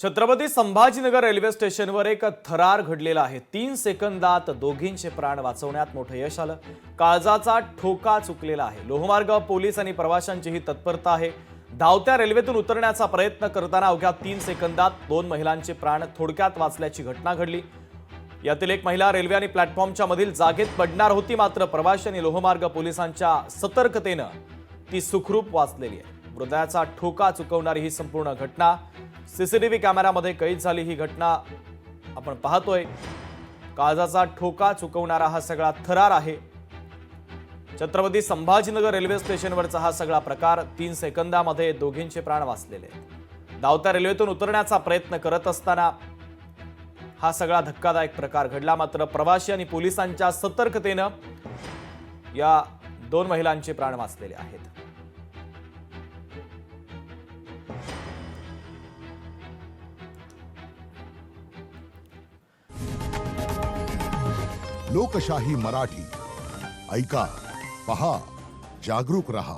Chhatrapati Sambhajinagar railway स्टेशनवर एक थरार घडलेला आहे। 3 सेकंदात दोघींचे प्राण वाचवण्यात मोठं यश आलं। काळजाचा ठोका चुकलेला आहे। लोहमार्ग पोलीस आणि प्रवाशांची ही तत्परता आहे। धावत्या रेल्वेतून उतरण्याचा प्रयत्न करताना अवघ्या 3 सेकंदात 2 महिलांचे प्राण थोडक्यात वाचल्याची घटना घडली। यातील एक महिला रेल्वे आणि प्लॅटफॉर्मच्या मधील जागेत पडणार होती, मात्र प्रवाशी आणि लोहमार्ग पोलिसांच्या सतर्कतेनं ती सुखरूप वाचलेली आहे। हृदयाचा ठोका चुकवणारी ही संपूर्ण घटना सीसीटीव्ही कॅमेऱ्यामध्ये कैद झाली। ही घटना आपण पाहतोय। काळजाचा ठोका चुकवणारा हा सगळा थरार आहे। छत्रपती संभाजीनगर रेल्वे स्टेशनवरचा हा सगळा प्रकार 3 सेकंदामध्ये दोघींचे प्राण वाचलेले आहेत। धावत्या रेल्वेतून उतरण्याचा प्रयत्न करत असताना हा सगळा धक्कादायक प्रकार घडला, मात्र प्रवासी आणि पोलिसांच्या सतर्कतेनं या 2 महिलांचे प्राण वाचलेले आहेत। लोकशाही मराठी ऐका, पहा, जागरूक रहा।